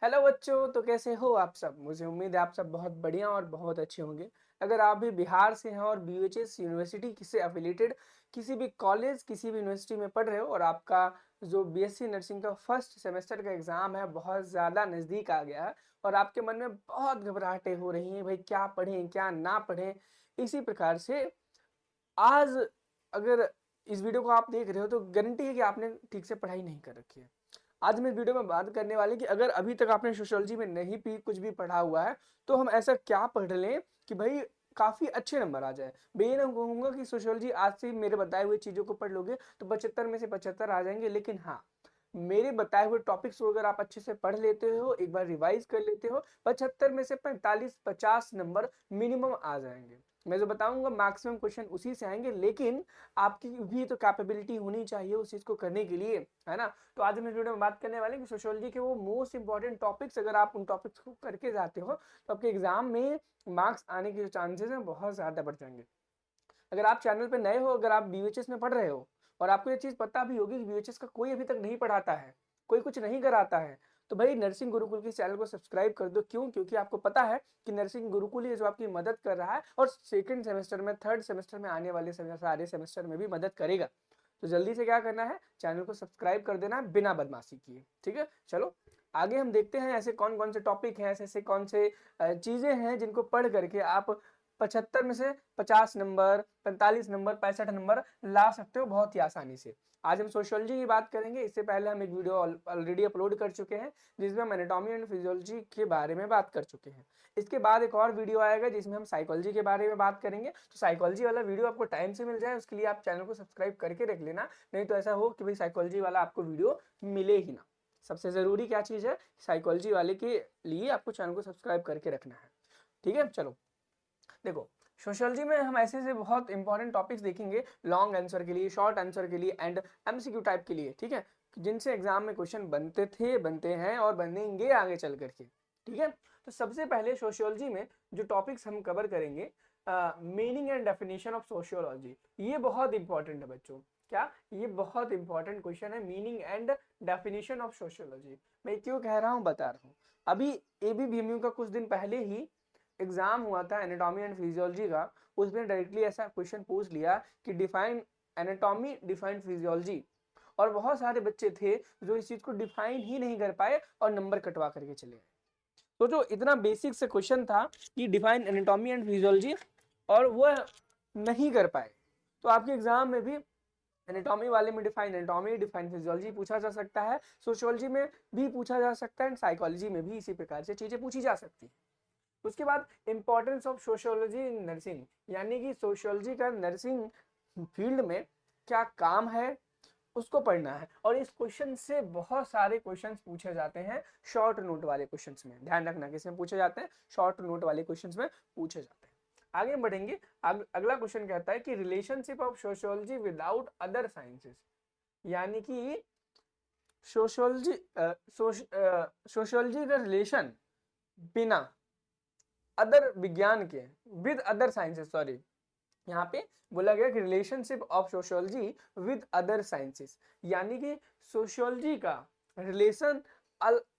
Hello बच्चों, तो कैसे हो आप सब। मुझे उम्मीद है आप सब बहुत बढ़िया और बहुत अच्छे होंगे। अगर आप भी बिहार से हैं और बीएचएस यूनिवर्सिटी से एफिलेटेड किसी भी कॉलेज किसी भी यूनिवर्सिटी में पढ़ रहे हो और आपका जो बीएससी नर्सिंग का फर्स्ट सेमेस्टर का एग्ज़ाम है बहुत ज़्यादा नज़दीक आ गया है और आपके मन में बहुत घबराहटें हो रही हैं, भाई क्या पढ़ें क्या ना पढ़ें। इसी प्रकार से आज अगर इस वीडियो को आप देख रहे हो तो गारंटी है कि आपने ठीक से पढ़ाई नहीं कर रखी है। आज मैं इस वीडियो में बात करने वाले कि अगर अभी तक आपने सोशियोलॉजी में नहीं भी कुछ भी पढ़ा हुआ है तो हम ऐसा क्या पढ़ लें कि भाई काफी अच्छे नंबर आ जाए। मैं ये ना कहूंगा कि सोशियोलॉजी आज से मेरे बताए हुए चीजों को पढ़ लोगे तो 75 में से 75 आ जाएंगे, लेकिन हाँ, मेरे बताए हुए टॉपिक्स को अगर आप अच्छे से पढ़ लेते हो, एक बार रिवाइज कर लेते हो, 75 में से 45-50 नंबर मिनिमम आ जाएंगे। मैं जो बताऊंगा मैक्सिमम क्वेश्चन उसी से आएंगे, लेकिन आपकी भी तो कैपेबिलिटी होनी चाहिए उस चीज को करने के लिए, है ना। तो आज हम इस वीडियो में बात करने वाले हैं कि सोशियोलॉजी के वो मोस्ट इंपॉर्टेंट टॉपिक्स, अगर आप उन टॉपिक्स को करके जाते हो तो आपके एग्जाम में मार्क्स आने के जो चांसेस हैं बहुत ज्यादा बढ़ जाएंगे। अगर आप चैनल पे नए हो, अगर आप बीएचएस में पढ़ रहे हो और आपको ये चीज पता भी होगी कि बीएचएस का कोई अभी तक नहीं पढ़ाता है, कोई कुछ नहीं कराता है, तो भाई नर्सिंग गुरुकुल के चैनल को सब्सक्राइब कर दो। क्यों? क्योंकि आपको पता है कि नर्सिंग गुरुकुल ही जो आपकी मदद कर रहा है और सेकंड सेमेस्टर में, थर्ड सेमेस्टर में, आने वाले सारे सेमेस्टर में भी मदद करेगा। तो जल्दी से क्या करना है, चैनल को सब्सक्राइब कर देना है बिना बदमाशी किए। ठीक है, चलो आगे हम देखते हैं ऐसे कौन कौन से टॉपिक हैं, ऐसे कौन से चीजें हैं जिनको पढ़ करके आप 75 में से 50 नंबर, 45 नंबर, 65 नंबर ला सकते हो बहुत ही आसानी से। आज हम सोशियोलॉजी की बात करेंगे। इससे पहले हम एक वीडियो ऑलरेडी अपलोड कर चुके हैं जिसमें हम एनाटॉमी एंड फिजियोलॉजी के बारे में बात कर चुके हैं। इसके बाद एक और वीडियो आएगा जिसमें हम साइकोलॉजी के बारे में बात करेंगे। तो साइकोलॉजी वाला वीडियो आपको टाइम से मिल जाए उसके लिए आप चैनल को सब्सक्राइब करके रख लेना, नहीं तो ऐसा हो कि भाई साइकोलॉजी वाला आपको वीडियो मिले ही ना। सबसे जरूरी क्या चीज है, साइकोलॉजी वाले के लिए आपको चैनल को सब्सक्राइब करके रखना है। ठीक है, चलो देखो, सोशियोलॉजी में हम ऐसे से बहुत इंपॉर्टेंट टॉपिक्स देखेंगे लॉन्ग आंसर के लिए, शॉर्ट आंसर के लिए एंड एमसीक्यू टाइप के लिए। ठीक है, जिनसे एग्जाम में क्वेश्चन बनते थे, बनते हैं और बनेंगे आगे चल करके। ठीक है, तो सबसे पहले सोशियोलॉजी में जो टॉपिक्स हम कवर करेंगे, meaning and definition of sociology. ये बहुत इंपॉर्टेंट है बच्चों। क्या? ये बहुत इंपॉर्टेंट क्वेश्चन है, meaning and definition of sociology. मैं क्यों कह रहा हूँ बता रहा हूँ। अभी एबीवीएमयू का कुछ दिन पहले ही एग्जाम हुआ था एनाटॉमी एंड फिजियोलॉजी का। उसमें डायरेक्टली ऐसा क्वेश्चन पूछ लिया कि डिफाइन एनाटॉमी, डिफाइन फिजियोलॉजी, और बहुत सारे बच्चे थे जो इस चीज को डिफाइन ही नहीं कर पाए और नंबर कटवा करके चले गए। तो जो इतना बेसिक से क्वेश्चन था कि डिफाइन एनाटॉमी एंड फिजियोलॉजी, और वो नहीं कर पाए, तो आपके एग्जाम में भी एनाटॉमी वाले में डिफाइन एनाटॉमी, डिफाइन फिजियोलॉजी पूछा जा सकता है, सोशियोलॉजी में भी पूछा जा सकता है, साइकोलॉजी में भी इसी प्रकार से चीजें पूछी जा सकती है। उसके बाद importance of sociology in nursing, यानी कि सोशियोलॉजी का नर्सिंग फील्ड में क्या काम है उसको पढ़ना है। और इस क्वेश्चन से बहुत सारे क्वेश्चंस पूछे जाते हैं शॉर्ट नोट वाले क्वेश्चंस में। ध्यान रखना किसमें पूछे जाते हैं, शॉर्ट नोट वाले क्वेश्चंस में पूछे जाते हैं। आगे बढ़ेंगे। अगला क्वेश्चन कहता है कि relationship of sociology without other sciences, यानी कि सोशियोलॉजी सोशियोलॉजी का रिलेशन बिना अदर विज्ञान के, विद अदर साइंसेस, सॉरी, यहाँ पे बोला गया कि relationship of sociology with other sciences, यानी कि सोशियोलॉजी का रिलेशन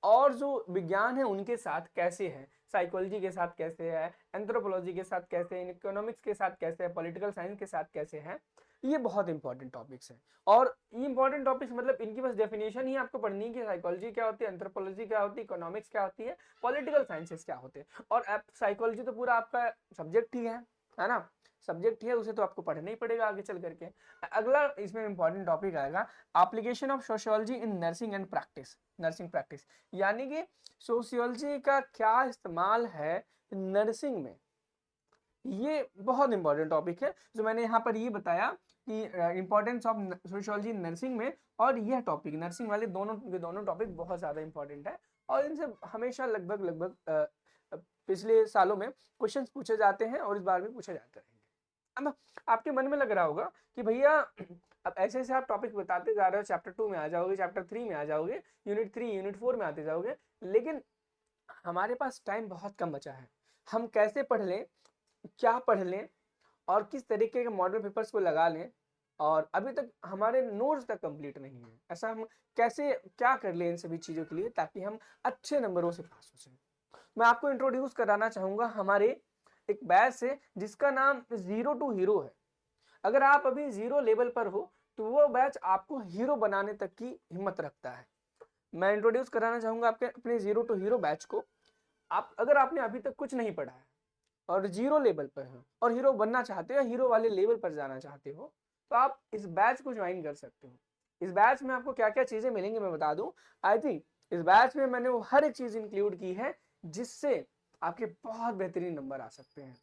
और जो विज्ञान है उनके साथ कैसे है, साइकोलॉजी के साथ कैसे है, एंथ्रोपोलॉजी के साथ कैसे है, इकोनॉमिक्स के साथ कैसे है, पॉलिटिकल साइंस के साथ कैसे है। ये बहुत इंपॉर्टेंट टॉपिक्स हैं। और ये इंपॉर्टेंट टॉपिक्स मतलब इनकी बस डेफिनेशन ही आपको पढ़नी है कि साइकोलॉजी क्या होती है, एंथ्रोपोलॉजी क्या होती है, इकोनॉमिक्स क्या होती है, पॉलिटिकल साइंसेस क्या होते हैं। और साइकोलॉजी तो पूरा आपका सब्जेक्ट ही है ना, सब्जेक्ट है, उसे तो आपको पढ़ना ही पड़ेगा आगे चल करके। अगला इसमें इंपॉर्टेंट टॉपिक आएगा application of sociology in nursing and practice, nursing practice, यानी कि सोशियोलॉजी का क्या इस्तेमाल है नर्सिंग में। ये बहुत इंपॉर्टेंट टॉपिक है जो मैंने यहाँ पर ये बताया कि इंपॉर्टेंस ऑफ सोशियोलॉजी नर्सिंग में, और यह टॉपिक नर्सिंग वाले दोनों टॉपिक बहुत ज़्यादा इंपॉर्टेंट है और इनसे हमेशा लगभग लगभग पिछले सालों में क्वेश्चंस पूछे जाते हैं और इस बार भी पूछे जाते रहेंगे। अब आपके मन में लग रहा होगा कि भैया अब ऐसे ऐसे आप टॉपिक बताते जा रहे हो, चैप्टर 2 में आ जाओगे, चैप्टर 3 में आ जाओगे, यूनिट 3 यूनिट 4 में आते जाओगे, लेकिन हमारे पास टाइम बहुत कम बचा है। हम कैसे पढ़ लें, क्या पढ़ लें और किस तरीके के मॉडल पेपर्स को लगा लें और अभी तक हमारे नोट्स तक कंप्लीट नहीं है। ऐसा हम कैसे क्या कर ले इन सभी चीज़ों के लिए ताकि हम अच्छे नंबरों से पास हो सकें। मैं आपको इंट्रोड्यूस कराना चाहूँगा हमारे एक बैच से जिसका नाम ज़ीरो टू हीरो है। अगर आप अभी ज़ीरो लेवल पर हो तो वो बैच आपको हीरो बनाने तक की हिम्मत रखता है। मैं इंट्रोड्यूस कराना चाहूँगा आपके अपने ज़ीरो टू हीरो बैच को। आप अगर आपने अभी तक कुछ नहीं पढ़ा है और ज़ीरो लेवल पर हो और हीरो बनना चाहते हो, हीरो वाले लेवल पर जाना चाहते हो, तो आप इस बैच को ज्वाइन कर सकते हो। इस बैच में आपको क्या-क्या चीज़ें मिलेंगी मैं बता दूँ। आई थिंक इस बैच में मैंने वो हर एक चीज़ इंक्लूड की है जिससे आपके बहुत बेहतरीन नंबर आ सकते हैं।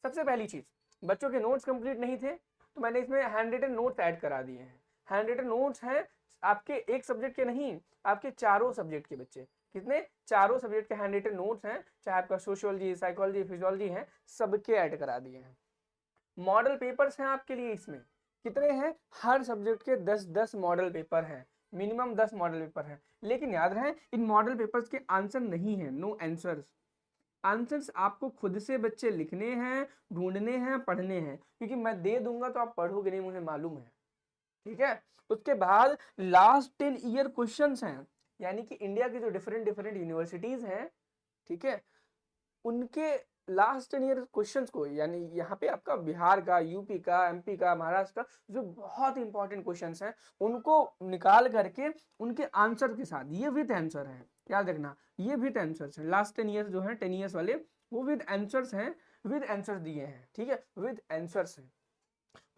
सबसे पहली चीज़, बच्चों के नोट्स कंप्लीट नहीं थे तो मैंने इसमें हैंड रिटन नोट्स ऐड करा दिए हैं। हैंड रिटन नोट्स हैं आपके एक सब्जेक्ट के नहीं, आपके चारों सब्जेक्ट के बच्चे। कितने? चारों सब्जेक्ट के हैंड रिटन नोट्स हैं, चाहे आपका सोशियोलॉजी, साइकोलॉजी, फिजियोलॉजी है, सबके ऐड करा दिए हैं। मॉडल पेपर्स हैं आपके लिए इसमें। कितने हैं? हर सब्जेक्ट के 10-10 मॉडल पेपर हैं, मिनिमम 10 मॉडल पेपर हैं। लेकिन याद रहे इन मॉडल पेपर्स के आंसर नहीं है, नो आंसर्स। आंसर्स आपको खुद से बच्चे लिखने हैं, ढूंढने हैं, पढ़ने हैं, क्योंकि मैं दे दूंगा तो आप पढ़ोगे नहीं, मुझे मालूम है। ठीक है। उसके बाद लास्ट 10 ईयर क्वेश्चंस हैं, यानी कि इंडिया की जो डिफरेंट डिफरेंट यूनिवर्सिटीज हैं, ठीक है, उनके लास्ट 10 ईयर क्वेश्चंस को, यानी यहाँ पे आपका बिहार का, यूपी का, एमपी का, महाराष्ट्र का, जो बहुत इंपॉर्टेंट क्वेश्चंस हैं उनको निकाल करके उनके आंसर के साथ, ये विद आंसर है, याद रखना, ये विद आंसर्स हैं। लास्ट 10 ईयर्स जो है 10 ईयर्स वाले, वो विद आंसर्स हैं, विद आंसर दिए हैं। ठीक है, विद आंसर्स हैं।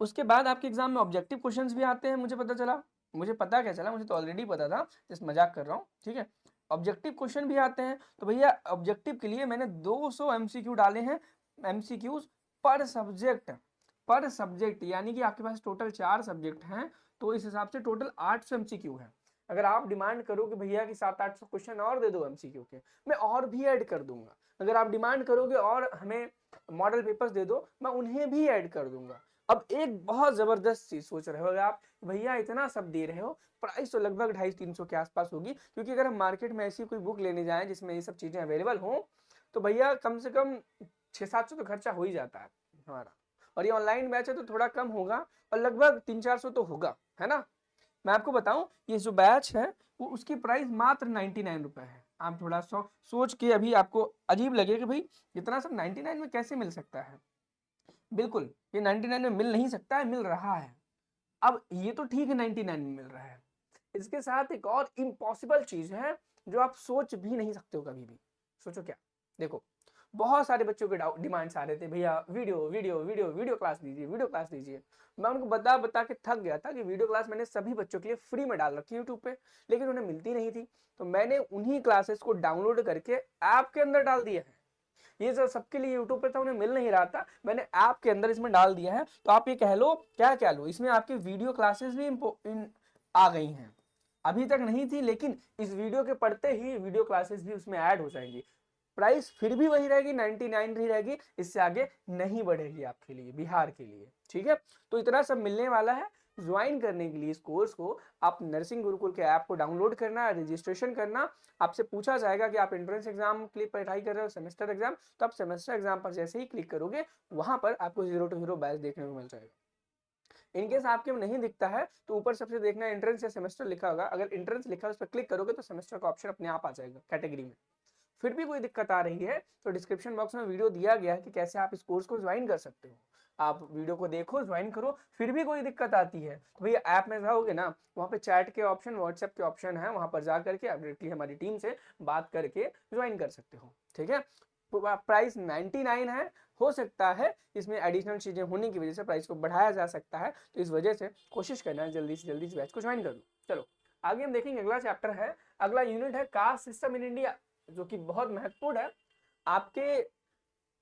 उसके बाद आपके एग्जाम में ऑब्जेक्टिव क्वेश्चंस भी आते हैं, मुझे पता चला। मुझे पता क्या चला, मुझे तो ऑलरेडी पता था, जस्ट मजाक कर रहा हूँ। ठीक है, ऑब्जेक्टिव क्वेश्चन भी आते हैं। तो भैया ऑब्जेक्टिव के लिए मैंने 200 एमसीक्यू डाले हैं, एमसीक्यूज पर सब्जेक्ट, यानी कि आपके पास टोटल 4 सब्जेक्ट हैं, तो इस हिसाब से टोटल 800 एमसीक्यू है। अगर आप डिमांड करोगे भैया कि 700-800 क्वेश्चन और दे दो एमसीक्यू के, मैं और भी ऐड कर दूंगा। अगर आप डिमांड करोगे और हमें मॉडल पेपर्स दे दो, मैं उन्हें भी ऐड कर दूंगा। अब एक बहुत जबरदस्त चीज सोच रहे हो आप, भैया इतना सब दे रहे हो, प्राइस तो लगभग 250-300 के आसपास होगी, क्योंकि अगर हम मार्केट में ऐसी कोई बुक लेने जाएं जिसमें ये सब चीजें अवेलेबल हो, तो भैया कम से कम 600-700 तो खर्चा हो ही जाता है हमारा। और ये ऑनलाइन बैच है तो थोड़ा कम होगा, और लगभग 300-400 तो होगा, है ना। मैं आपको बताऊं, ये जो बैच है वो उसकी प्राइस मात्र 99 रुपए है। आप थोड़ा सोच के अभी आपको अजीब लगे कि भाई इतना सब 99 में कैसे मिल सकता है। बिल्कुल, ये 99 में मिल नहीं सकता है, मिल रहा है। अब ये तो ठीक है 99 में मिल रहा है, इसके साथ एक और इम्पॉसिबल चीज है जो आप सोच भी नहीं सकते हो कभी भी। सोचो क्या? देखो, बहुत सारे बच्चों के डिमांड्स आ रहे थे, भैया video video video video class दीजिए, वीडियो क्लास दीजिए। मैं उनको बता बता के थक गया था कि वीडियो क्लास मैंने सभी बच्चों के लिए फ्री में डाल रखी है यूट्यूब पे, लेकिन उन्हें मिलती नहीं थी। तो मैंने उन्हीं क्लासेस को डाउनलोड करके ऐप के अंदर डाल दिया है। ये जो सबके लिए यूट्यूब पे था उन्हें मिल नहीं रहा था, मैंने ऐप के अंदर इसमें डाल दिया है। तो आप ये कह लो, क्या कह लो, इसमें आपकी वीडियो क्लासेस भी आ गई हैं। अभी तक नहीं थी, लेकिन इस वीडियो के पढ़ते ही वीडियो क्लासेस भी उसमें ऐड हो जाएंगी। प्राइस फिर भी वही रहेगी, 99 ही रहेगी, इससे आगे नहीं बढ़ेगी आपके लिए, बिहार के लिए। ठीक है, तो इतना सब मिलने वाला है। ज्वाइन करने के लिए इस कोर्स को आप नर्सिंग गुरुकुल के ऐप को डाउनलोड करना, रजिस्ट्रेशन करना। आपसे पूछा जाएगा कि आप एंट्रेंस एग्जाम के लिए पढ़ाई कर रहे हो, सेमेस्टर एग्जाम, तो आप सेमेस्टर एग्जाम पर जैसे ही क्लिक करोगे, वहां पर आपको ज़ीरो टू हीरो बैच देखने को मिल जाएगा। इनकेस आपके में नहीं दिखता है तो ऊपर सबसे देखना एंट्रेंस या सेमेस्टर लिखा होगा, अगर एंट्रेंस लिखा है उस पर क्लिक करोगे तो सेमेस्टर का ऑप्शन अपने आप आ जाएगा कैटेगरी में। फिर भी कोई दिक्कत आ रही है तो डिस्क्रिप्शन बॉक्स में वीडियो दिया गया है कि कैसे आप इस कोर्स को ज्वाइन कर सकते हो। आप वीडियो को देखो, ज्वाइन करो। फिर भी कोई दिक्कत आती है तो भैया ऐप में जाओगे ना, वहाँ पे चैट के ऑप्शन, व्हाट्सएप के ऑप्शन है, वहाँ पर जा करके आप डायरेक्टली हमारी टीम से बात करके ज्वाइन कर सकते हो। ठीक है, प्राइस 99 है। हो सकता है इसमें एडिशनल चीजें होने की वजह से प्राइस को बढ़ाया जा सकता है, तो इस वजह से कोशिश करना है जल्दी से जल्दी इस बैच को ज्वाइन कर लो। चलो आगे हम देखेंगे, अगला चैप्टर है, अगला यूनिट है कास्ट सिस्टम इन इंडिया, जो कि बहुत महत्वपूर्ण है आपके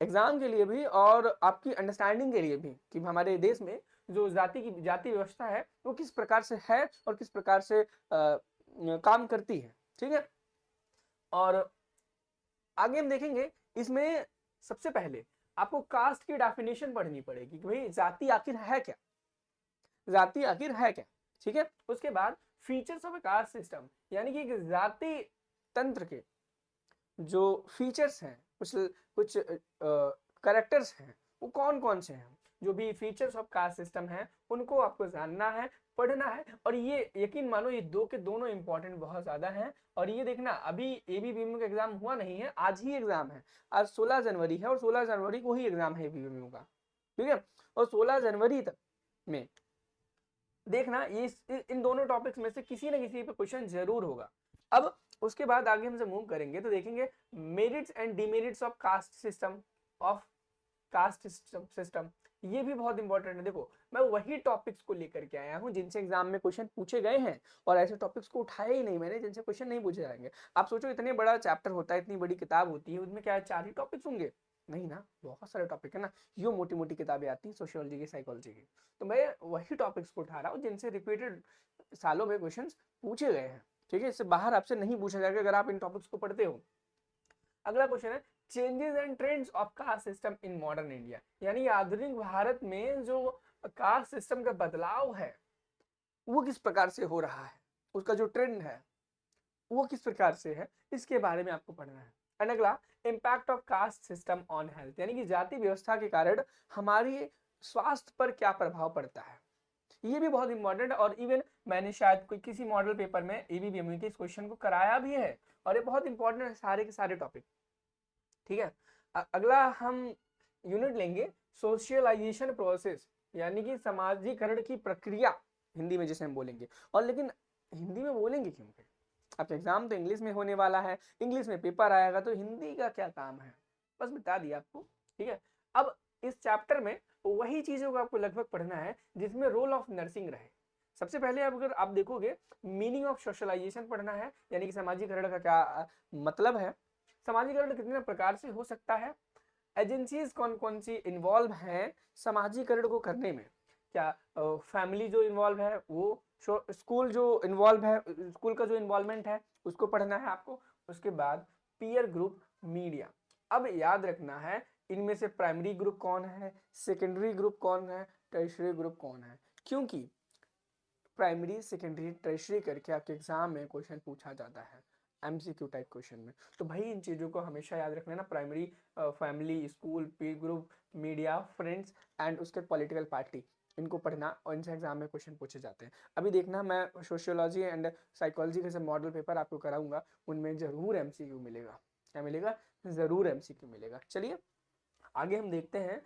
एग्जाम के लिए भी और आपकी अंडरस्टैंडिंग के लिए भी, कि हमारे देश में जो जाति व्यवस्था है वो किस प्रकार से है और किस प्रकार से काम करती है। ठीक है, और आगे हम देखेंगे इसमें सबसे पहले आपको कास्ट की डेफिनेशन पढ़नी पड़ेगी कि भाई जाति आखिर है क्या, जाति आखिर है क्या। ठीक है, उसके बाद features of A caste system, यानी कि जाति तंत्र के जो फीचर्स हैं, कुछ करेक्टर्स हैं, वो कौन कौन से हैं, जो भी फीचर्स ऑफ कास्ट सिस्टम है उनको आपको जानना है, पढ़ना है। और ये यकीन मानो ये दो के दोनों इंपॉर्टेंट बहुत ज्यादा हैं। और ये देखना अभी एबीपीएमयू का एग्जाम हुआ नहीं है, आज ही एग्जाम है। आज 16 जनवरी है और 16 जनवरी को ही एग्जाम है एबीपीएमयू का, ठीक है। और 16 जनवरी तक में देखना ये इन दोनों टॉपिक्स में से किसी न किसी पे क्वेश्चन जरूर होगा। अब उसके बाद आगे हम जब मूव करेंगे तो देखेंगे merits and demerits of caste system, of caste system. ये भी बहुत इंपॉर्टेंट है। देखो मैं वही टॉपिक्स को लेकर के आया हूँ जिनसे एग्जाम में क्वेश्चन पूछे गए हैं, और ऐसे टॉपिक्स को उठाया ही नहीं मैंने जिनसे क्वेश्चन नहीं पूछे जाएंगे। आप सोचो इतने बड़ा चैप्टर होता है, इतनी बड़ी किताब होती है, उसमें क्या 4 ही टॉपिक्स होंगे? नहीं ना, बहुत सारे टॉपिक है ना। यो मोटी मोटी किताबें आती हैं सोशियोलॉजी की, साइकोलॉजी की। तो मैं वही टॉपिक्स को उठा रहा हूँ जिनसे रिपीटेड सालों में क्वेश्चन पूछे गए हैं, ठीक है। इससे बाहर आपसे नहीं पूछा जाएगा अगर आप इन टॉपिक्स को पढ़ते हो। अगला क्वेश्चन है changes and trends of caste system in modern India, यानी आधुनिक भारत में जो कास्ट सिस्टम का बदलाव है वो किस प्रकार से हो रहा है, उसका जो ट्रेंड है वो किस प्रकार से है, इसके बारे में आपको पढ़ना है। एंड अगला impact of caste system on health, यानी कि जाति व्यवस्था के कारण हमारी स्वास्थ्य पर क्या प्रभाव पड़ता है, ये भी बहुत इंपॉर्टेंट है। और इवन मैंने शायद कोई किसी मॉडल पेपर में एबीपीएमयू के इस क्वेश्चन को कराया भी है, और ये बहुत इंपॉर्टेंट है सारे के सारे टॉपिक, ठीक है। अगला हम यूनिट लेंगे सोशलाइजेशन प्रोसेस, यानी कि समाजीकरण की प्रक्रिया, हिंदी में जिसे हम बोलेंगे। और लेकिन हिंदी में बोलेंगे क्यों? आपका एग्जाम तो इंग्लिश में होने वाला है, इंग्लिश में पेपर आएगा, तो हिंदी का क्या काम है, बस बता दिया आपको, ठीक है। अब इस चैप्टर में वही चीजों को आपको लगभग पढ़ना है जिसमें रोल ऑफ नर्सिंग रहे। सबसे पहले अगर आप देखोगे मीनिंग ऑफ सोशलाइजेशन पढ़ना है, यानी कि समाजीकरण का क्या मतलब है, समाजीकरण कितने प्रकार से हो सकता है, एजेंसीज कौन कौन सी इन्वॉल्व हैं समाजीकरण को करने में, क्या फैमिली जो इन्वॉल्व है वो, स्कूल जो इन्वॉल्व है, स्कूल का जो इन्वॉल्वमेंट है उसको पढ़ना है आपको। उसके बाद पीयर ग्रुप, मीडिया। अब याद रखना है इनमें से प्राइमरी ग्रुप कौन है, सेकेंडरी ग्रुप कौन है, टर्शियरी ग्रुप कौन है, क्योंकि प्राइमरी सेकेंडरी टर्शियरी करके आपके एग्जाम में क्वेश्चन पूछा जाता है एमसीक्यू टाइप क्वेश्चन में। तो भाई इन चीज़ों को हमेशा याद रखना ना, primary, family, school, Pir group, media, friends and उसके पॉलिटिकल पार्टी, इनको पढ़ना और इनसे एग्जाम में क्वेश्चन पूछे जाते हैं। अभी देखना मैं सोशियोलॉजी एंड साइकोलॉजी के सब मॉडल पेपर आपको कराऊंगा, उनमें जरूर एमसीक्यू मिलेगा। क्या मिलेगा? जरूर एमसीक्यू मिलेगा। चलिए आगे हम देखते हैं।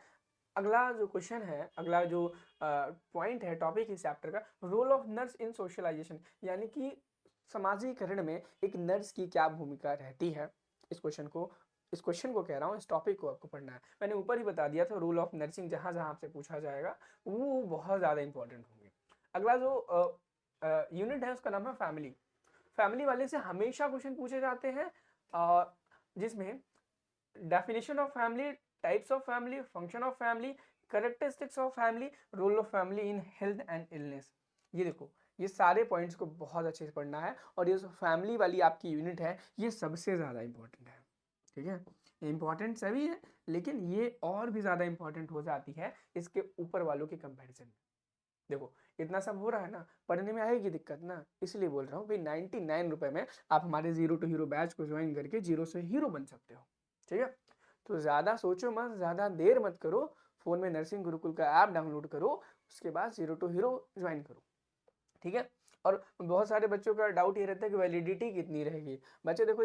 अगला जो क्वेश्चन है, अगला जो पॉइंट है टॉपिक इस चैप्टर का, role of nurse in socialisation, यानी कि समाजीकरण में एक नर्स की क्या भूमिका रहती है। इस क्वेश्चन को कह रहा हूँ, इस टॉपिक को आपको पढ़ना है। मैंने ऊपर ही बता दिया था रूल ऑफ नर्सिंग, जहां जहां आपसे पूछा जाएगा वो बहुत ज्यादा इंपॉर्टेंट होंगे। अगला जो यूनिट है उसका नाम है फैमिली। फैमिली वाले से हमेशा क्वेश्चन पूछे जाते हैं, जिसमें definition of family, types of family, function of family, characteristics of family, role of family in health and illness. ये देखो ये सारे पॉइंट्स को बहुत अच्छे से पढ़ना है, और ये जो फैमिली वाली आपकी यूनिट है ये सबसे ज़्यादा इंपॉर्टेंट है, ठीक है। इंपॉर्टेंट सभी है लेकिन ये और भी ज़्यादा इंपॉर्टेंट हो जाती है इसके ऊपर वालों के कंपैरिजन में। देखो इतना सब हो रहा है ना, पढ़ने में आएगी दिक्कत ना, इसलिए बोल रहा हूँ भाई 99 रुपए में आप हमारे जीरो टू हीरो बैच को ज्वाइन करके जीरो से हीरो बन सकते हो, ठीक है। तो ज़्यादा सोचो मत, ज़्यादा देर मत करो, फ़ोन में नर्सिंग गुरुकुल का ऐप डाउनलोड करो, उसके बाद जीरो टू हीरो ज्वाइन करो, ठीक है। और बहुत सारे बच्चों का डाउट ये रहता है कि वैलिडिटी कितनी रहेगी। बच्चे देखो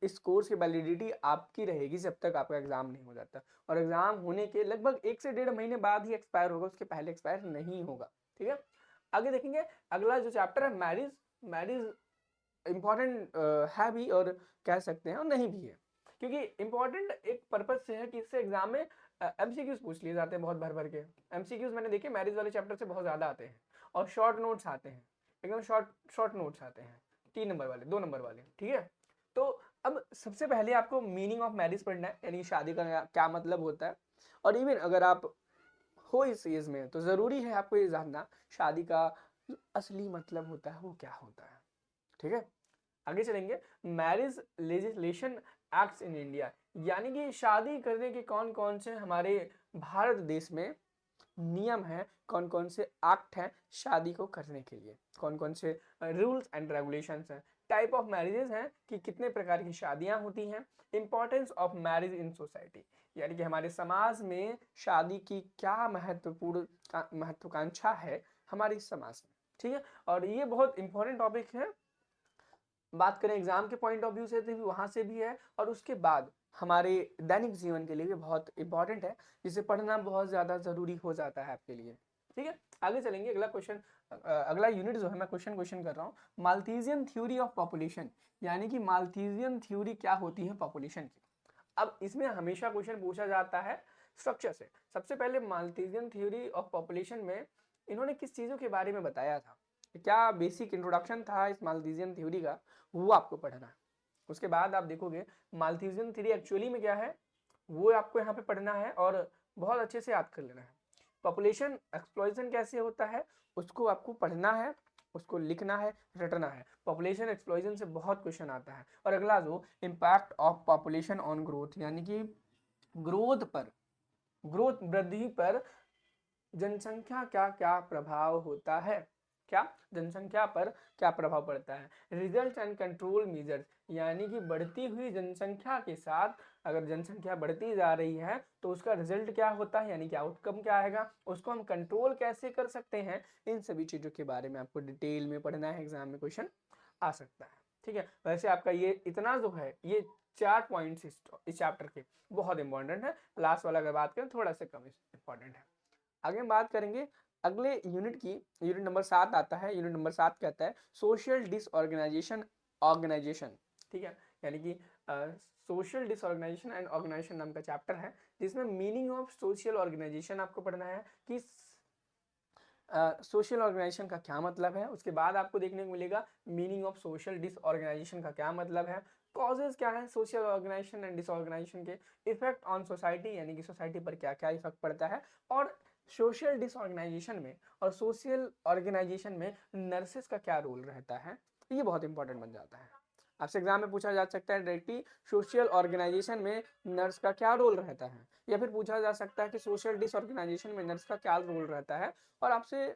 इस कोर्स की वैलिडिटी आपकी रहेगी जब तक आपका एग्जाम नहीं हो जाता, और एग्जाम होने के लगभग 1 से 1.5 महीने बाद ही एक्सपायर होगा, उसके पहले एक्सपायर नहीं होगा, ठीक है। आगे देखेंगे अगला जो चैप्टर है मैरिज। मैरिज इंपॉर्टेंट है भी और कह सकते हैं और नहीं भी है, क्योंकि इंपॉर्टेंट एक पर्पज से है कि इससे एग्जाम में एमसीक्यूज पूछ लिए जाते हैं बहुत भर भर के। एमसीक्यूज मैंने देखे मैरिज वाले चैप्टर से बहुत ज्यादा आते हैं, और शॉर्ट नोट्स आते हैं, एकदम शॉर्ट शॉर्ट नोट्स आते हैं, 3 नंबर वाले, 2 नंबर वाले, ठीक है। तो अब सबसे पहले आपको मीनिंग ऑफ मैरिज पढ़ना है, यानी शादी का क्या मतलब होता है। और इवन अगर आप हो इस एज में तो जरूरी है आपको ये जानना शादी का असली मतलब होता है वो क्या होता है, ठीक है। आगे चलेंगे marriage legislation acts in India, यानी कि शादी करने के कौन कौन से हमारे भारत देश में नियम हैं, कौन कौन से एक्ट हैं शादी को करने के लिए, कौन कौन से रूल्स एंड रेगुलेशंस हैं। टाइप ऑफ मैरिजेस हैं कि कितने प्रकार की शादियां होती हैं। Importance of marriage in society, यानी कि हमारे समाज में शादी की क्या महत्वाकांक्षा है हमारे समाज में, ठीक है। और ये बहुत इंपॉर्टेंट टॉपिक है, बात करें एग्जाम के पॉइंट ऑफ व्यू से भी वहां से भी है, और उसके बाद हमारे दैनिक जीवन के लिए भी बहुत इंपॉर्टेंट है, जिसे पढ़ना बहुत ज्यादा जरूरी हो जाता है आपके लिए, ठीक है। आगे चलेंगे, अगला क्वेश्चन, अगला यूनिट जो है मैं क्वेश्चन कर रहा हूँ, माल्थीजियन थ्योरी ऑफ पॉपुलेशन, यानी कि माल्थीजियन थ्योरी क्या होती है पॉपुलेशन की। अब इसमें हमेशा क्वेश्चन पूछा जाता है स्ट्रक्चर से। सबसे पहले माल्थीजियन थ्योरी ऑफ पॉपुलेशन में इन्होंने किस चीजों के बारे में बताया था, क्या बेसिक इंट्रोडक्शन था इस माल्थीजियन थ्योरी का, वो आपको पढ़ना है। उसके बाद आप देखोगे माल्थीजियन थ्योरी एक्चुअली में क्या है, वो आपको यहाँ पे पढ़ना है और बहुत अच्छे से याद कर लेना है। पॉपुलेशन एक्सप्लॉइटेशन कैसे होता है उसको आपको पढ़ना है, उसको लिखना है, रटना है। पॉपुलेशन एक्सप्लॉइटेशन से बहुत क्वेश्चन आता है। और अगला जो impact of population on growth, यानी कि ग्रोथ वृद्धि पर जनसंख्या का क्या प्रभाव होता है, क्या जनसंख्या पर क्या प्रभाव पड़ता है। रिजल्ट एंड कंट्रोल मेजर्स, यानी कि बढ़ती हुई जनसंख्या के साथ अगर जनसंख्या बढ़ती जा रही है तो उसका रिजल्ट क्या होता है, यानी कि आउटकम क्या आएगा, उसको हम कंट्रोल कैसे कर सकते हैं। इन सभी चीजों के बारे में आपको डिटेल में पढ़ना है, एग्जाम में क्वेश्चन आ सकता है, ठीक है। वैसे आपका ये इतना जो है, ये 4 पॉइंट्स इस चैप्टर के बहुत इंपॉर्टेंट है। लास्ट वाला अगर बात करें थोड़ा सा कम इंपॉर्टेंट है। आगे हम बात करेंगे अगले यूनिट की, यूनिट नंबर 7 आता है। यूनिट नंबर 7 कहता है सोशल डिसऑर्गेनाइजेशन ऑर्गेनाइजेशन, ठीक है। यानी कि सोशल डिसऑर्गेनाइजेशन एंड ऑर्गेनाइजेशन नाम का चैप्टर है, जिसमें मीनिंग ऑफ सोशल ऑर्गेनाइजेशन आपको पढ़ना है कि सोशल ऑर्गेनाइजेशन का क्या मतलब है। उसके बाद आपको देखने को मिलेगा मीनिंग ऑफ सोशल डिसऑर्गेनाइजेशन का क्या मतलब है, कॉजेज क्या है सोशल ऑर्गेनाइजेशन एंड डिसऑर्गेनाइजेशन के, इफेक्ट ऑन सोसाइटी, यानी कि सोसाइटी पर क्या क्या इफेक्ट पड़ता है। और सोशल डिसऑर्गेनाइजेशन में और सोशल ऑर्गेनाइजेशन में नर्सेस का क्या रोल रहता है, ये बहुत इंपॉर्टेंट बन जाता है। आपसे एग्जाम में पूछा जा सकता है डायरेक्टली सोशल ऑर्गेनाइजेशन में नर्स का क्या रोल रहता है, या फिर पूछा जा सकता है कि सोशल डिसऑर्गेनाइजेशन में नर्स का क्या रोल रहता है। और आपसे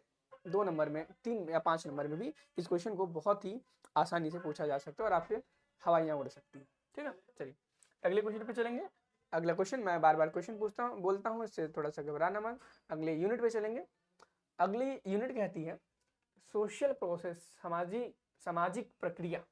2 नंबर में, 3 या 5 नंबर में भी इस क्वेश्चन को बहुत ही आसानी से पूछा जा सकता है और आपसे हवाइयाँ उड़ सकती है, ठीक है। चलिए अगले क्वेश्चन पे चलेंगे। अगला क्वेश्चन, मैं बार बार क्वेश्चन पूछता हूँ बोलता हूँ, इससे थोड़ा सा घबराना मत। अगले यूनिट पे चलेंगे। अगली यूनिट कहती है सोशल प्रोसेस, सामाजिक प्रक्रिया।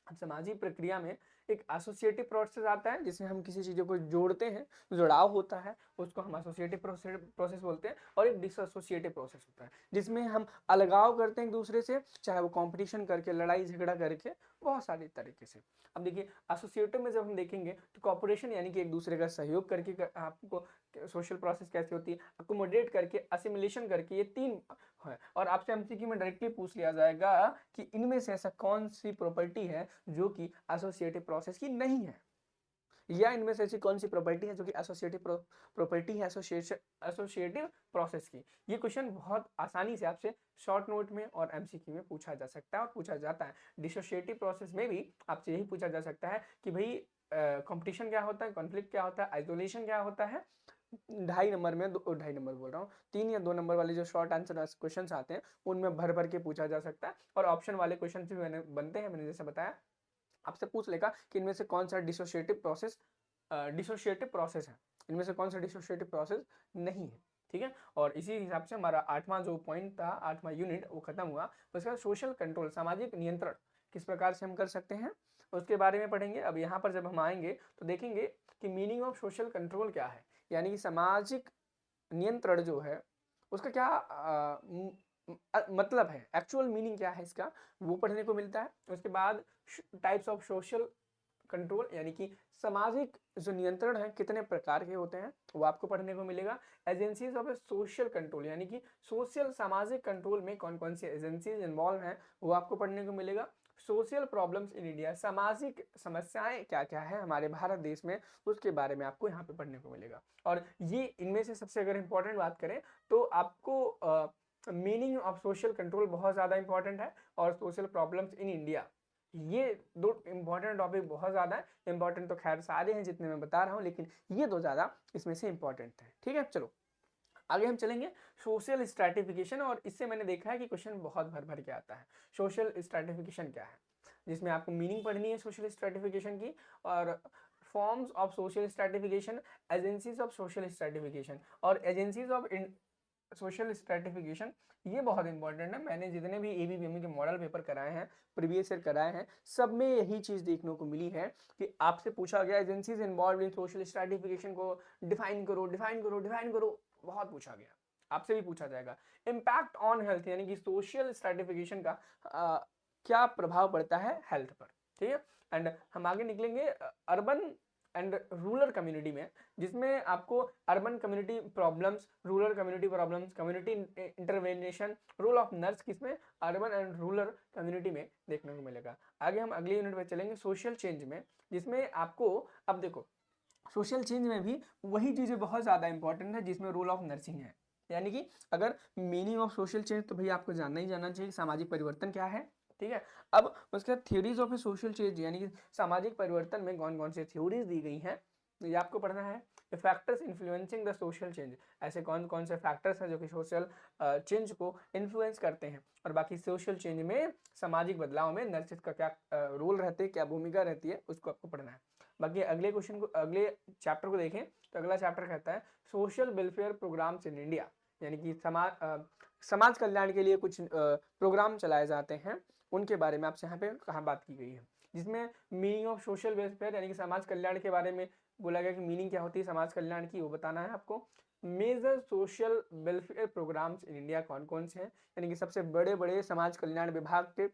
सामाजिक प्रक्रिया में एक एसोसिएटिव प्रोसेस आता है, जिसमें हम किसी चीज़ों को जोड़ते हैं, जुड़ाव होता है, उसको हम एसोसिएटिव प्रोसेस बोलते हैं। और एक डिसोसिएटिव प्रोसेस होता है, जिसमें हम अलगाव करते हैं एक दूसरे से, चाहे वो कंपटीशन करके, लड़ाई झगड़ा करके, बहुत सारे तरीके से। अब देखिए एसोसिएटिव में जब हम देखेंगे तो कॉपरेशन, यानी कि एक दूसरे का सहयोग करके आपको सोशल प्रोसेस कैसे होती है, अकोमोडेट करके, असिमिलेशन करके, ये 3 है। और आपसे एमसीक्यू में डायरेक्टली पूछ लिया जाएगा कि इनमें से ऐसा कौन सी प्रॉपर्टी है जो कि एसोसिएटिव प्रोसेस की नहीं है, या इनमें से ऐसी कौन सी प्रॉपर्टी है जो कि एसोसिएटिव प्रॉपर्टी है एसोसिएटिव प्रोसेस की। ये क्वेश्चन बहुत आसानी से आपसे शॉर्ट नोट में और एमसीक्यू में पूछा जा सकता है और पूछा जाता है। डिसोसिएटिव प्रोसेस में भी आपसे यही पूछा जा सकता है कि भाई कंपटीशन क्या होता है, कॉन्फ्लिक्ट क्या होता है, आइसोलेशन क्या होता है। 2.5 नंबर में, 2.5 नंबर बोल रहा हूँ, 3 या 2 नंबर वाले जो शॉर्ट आंसर क्वेश्चन आते हैं उनमें भर भर के पूछा जा सकता है। और ऑप्शन वाले क्वेश्चन भी मैंने बनते हैं, मैंने जैसे बताया, आपसे पूछ लेगा कि इनमें से कौन सा डिसोसिएटिव प्रोसेस है, इनमें से कौन सा डिसोसिएटिव प्रोसेस नहीं है, ठीक है। और इसी हिसाब से हमारा 8वां जो पॉइंट था, 8वां यूनिट, वो खत्म हुआ। उसके बाद सोशल कंट्रोल, सामाजिक नियंत्रण किस प्रकार से हम कर सकते हैं उसके बारे में पढ़ेंगे। अब यहाँ पर जब हम आएंगे तो देखेंगे कि मीनिंग ऑफ सोशल कंट्रोल क्या है, यानी कि सामाजिक नियंत्रण जो है उसका क्या मतलब है, एक्चुअल मीनिंग क्या है इसका, वो पढ़ने को मिलता है। उसके बाद टाइप्स ऑफ सोशल कंट्रोल, यानी कि सामाजिक जो नियंत्रण है कितने प्रकार के होते हैं, वो आपको पढ़ने को मिलेगा। एजेंसीज ऑफ सोशल कंट्रोल, यानी कि सोशल सामाजिक कंट्रोल में कौन कौन सी एजेंसीज इन्वॉल्व हैं, वो आपको पढ़ने को मिलेगा। सोशल प्रॉब्लम्स इन इंडिया, सामाजिक समस्याएं क्या क्या है हमारे भारत देश में, उसके बारे में आपको यहाँ पे पढ़ने को मिलेगा। और ये इनमें से सबसे अगर इंपॉर्टेंट बात करें तो आपको मीनिंग ऑफ सोशल कंट्रोल बहुत ज़्यादा इंपॉर्टेंट है, और सोशल प्रॉब्लम्स इन इंडिया, ये 2 इंपॉर्टेंट टॉपिक बहुत ज़्यादा है। इंपॉर्टेंट तो खैर सारे हैं जितने मैं बता रहा हूँ, लेकिन ये 2 ज़्यादा इसमें से इंपॉर्टेंट है, ठीक है। चलो आगे हम चलेंगे सोशल स्ट्रैटिफिकेशन, और इससे मैंने देखा है कि क्वेश्चन बहुत भर भर के आता है। सोशल स्ट्रैटिफिकेशन क्या है, जिसमें आपको मीनिंग पढ़नी है सोशल स्ट्रेटिफिकेशन की, और forms of social stratification, agencies of social stratification और एजेंसीज ऑफ सोशल स्ट्रेटिफिकेशन, ये बहुत इंपॉर्टेंट है। मैंने जितने भी एबीपीएमसी के मॉडल पेपर कराए हैं, प्रीवियस ईयर कराए हैं, सब में यही चीज देखने को मिली है कि आपसे पूछा गया agencies involve in social stratification को डिफाइन करो, डिफाइन करो, डिफाइन करो, बहुत पूछा गया, आपसे भी पूछा जाएगा। इम्पैक्ट ऑन हेल्थ, यानी कि सोशल स्ट्रेटिफिकेशन का क्या प्रभाव पड़ता है हेल्थ पर, ठीक है। एंड हम आगे निकलेंगे अर्बन एंड रूरल कम्युनिटी में, जिसमें आपको urban community problems, rural community problems, community intervention, role of nurse किसमें, अर्बन एंड रूरल कम्युनिटी में देखने को मिलेगा। आगे हम अगले यूनिट में चलेंगे सोशल चेंज में, जिसमें आपको, अब देखो सोशल चेंज में भी वही चीजें बहुत ज्यादा इंपॉर्टेंट है जिसमें रोल ऑफ नर्सिंग है। यानी कि अगर मीनिंग ऑफ सोशल चेंज तो भाई आपको जानना ही जानना चाहिए सामाजिक परिवर्तन क्या है, ठीक है। अब उसके बाद theories of A social change, यानी कि सामाजिक परिवर्तन में कौन कौन से थ्योरीज दी गई हैं, ये आपको पढ़ना है। Factors influencing the social change, ऐसे कौन कौन से फैक्टर्स हैं जो कि सोशल चेंज को इन्फ्लुएंस करते हैं, और बाकी सोशल चेंज में सामाजिक बदलाव में नर्सिस का क्या रोल रहते हैं, क्या भूमिका रहती है, उसको आपको पढ़ना है। बाकी अगले क्वेश्चन को, अगले चैप्टर को देखें तो अगला चैप्टर कहता है social welfare programmes in India, यानी कि समाज कल्याण के लिए कुछ प्रोग्राम चलाए जाते हैं, उनके बारे में आपसे यहाँ पे कहाँ बात की गई है, जिसमें मीनिंग ऑफ सोशल वेलफेयर यानी कि समाज कल्याण के बारे में बोला गया कि मीनिंग क्या होती है समाज कल्याण की, वो बताना है आपको। Major social welfare programmes in India कौन कौन से हैं, यानी कि सबसे बड़े बड़े समाज कल्याण विभाग के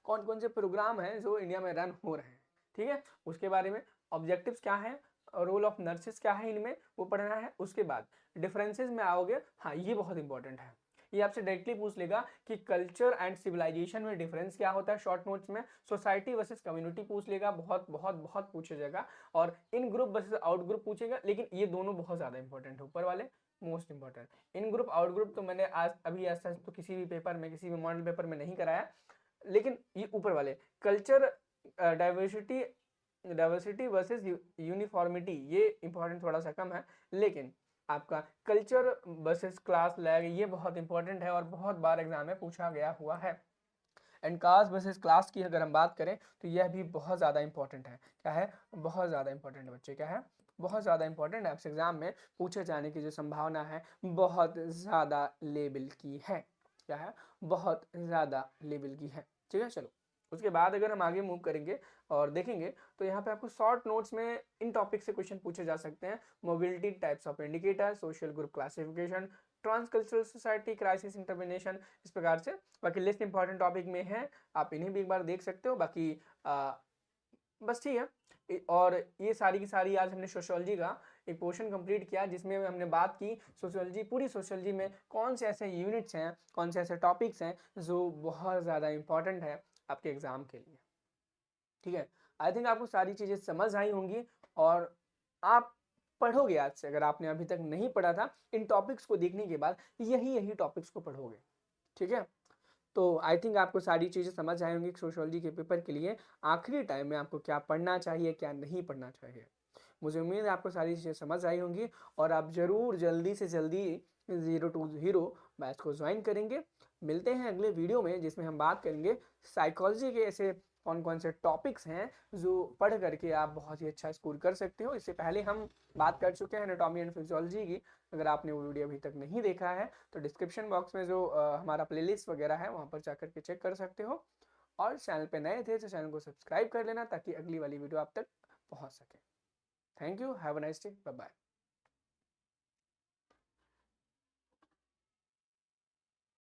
कौन कौन से प्रोग्राम हैं जो इंडिया में रन हो रहे हैं, ठीक है, उसके बारे में। ऑब्जेक्टिव्स क्या है, रोल ऑफ नर्सेस क्या है इनमें, वो पढ़ना है। उसके बाद डिफरेंसेस में आओगे, हाँ ये बहुत इंपॉर्टेंट है, ये आपसे डायरेक्टली पूछ लेगा कि कल्चर एंड सिविलाइजेशन में डिफरेंस क्या होता है, शॉर्ट नोट्स में। सोसाइटी वर्सेस कम्युनिटी पूछ लेगा, बहुत बहुत बहुत पूछा जाएगा। और इन ग्रुप वर्सेस आउट ग्रुप पूछेगा, लेकिन ये दोनों बहुत ज्यादा इंपॉर्टेंट है, ऊपर वाले मोस्ट इंपॉर्टेंट। इन ग्रुप आउट ग्रुप तो मैंने आज अभी ऐसा तो किसी भी पेपर में, किसी भी मॉडल पेपर में नहीं कराया, लेकिन ये ऊपर वाले culture diversity, diversity versus uniformity, ये इंपॉर्टेंट थोड़ा सा कम है, लेकिन आपका कल्चर वर्सेस क्लास लैग ये बहुत इंपॉर्टेंट है और बहुत बार एग्जाम में पूछा गया हुआ है। एंड कास्ट वर्सेस क्लास की अगर हम बात करें तो यह भी बहुत ज़्यादा इंपॉर्टेंट है। क्या है, बहुत ज़्यादा इंपॉर्टेंट है बच्चे, क्या है, बहुत ज़्यादा इंपॉर्टेंट है, आपसे एग्जाम में पूछे जाने की जो संभावना है बहुत ज़्यादा लेवल की है। क्या है, बहुत ज़्यादा लेवल की है, ठीक है। चलो उसके बाद अगर हम आगे मूव करेंगे और देखेंगे तो यहाँ पे आपको शॉर्ट नोट्स में इन टॉपिक से क्वेश्चन पूछे जा सकते हैं। Mobility, types of indicator, social group classification, transcultural society, crisis intervention, इस प्रकार से बाकी लिस्ट इंपॉर्टेंट टॉपिक में है, आप इन्हें भी एक बार देख सकते हो। बाकी बस ठीक है। और ये सारी की सारी आज हमने सोशियोलॉजी का एक पोर्शन कंप्लीट किया, जिसमें हमने बात की सोशियोलॉजी, पूरी सोशियोलॉजी में कौन से ऐसे यूनिट्स हैं, कौन से ऐसे टॉपिक्स हैं जो बहुत ज़्यादा इंपॉर्टेंट है आपके एग्जाम के लिए, ठीक है। आई थिंक आपको सारी चीज़ें समझ आई होंगी और आप पढ़ोगे आज से, अगर आपने अभी तक नहीं पढ़ा था, इन टॉपिक्स को देखने के बाद यही टॉपिक्स को पढ़ोगे, ठीक है। तो आई थिंक आपको सारी चीज़ें समझ आई होंगी सोशियोलॉजी के पेपर के लिए आखिरी टाइम में आपको क्या पढ़ना चाहिए, क्या नहीं पढ़ना चाहिए। मुझे उम्मीद है आपको सारी चीज़ें समझ आई होंगी और आप ज़रूर जल्दी से जल्दी 0 to हीरो बैच को ज्वाइन करेंगे। मिलते हैं अगले वीडियो में, जिसमें हम बात करेंगे साइकोलॉजी के ऐसे कौन कौन से टॉपिक्स हैं जो पढ़ करके आप बहुत ही अच्छा स्कोर कर सकते हो। इससे पहले हम बात कर चुके हैं एनाटॉमी एंड फिजियोलॉजी की, अगर आपने वो वीडियो अभी तक नहीं देखा है तो डिस्क्रिप्शन बॉक्स में जो हमारा प्लेलिस्ट वगैरह है वहाँ पर जाकर के चेक कर सकते हो। और चैनल पे नए थे तो चैनल को सब्सक्राइब कर लेना ताकि अगली वाली वीडियो आप तक पहुँच सके। Thank you, have a nice day, bye bye.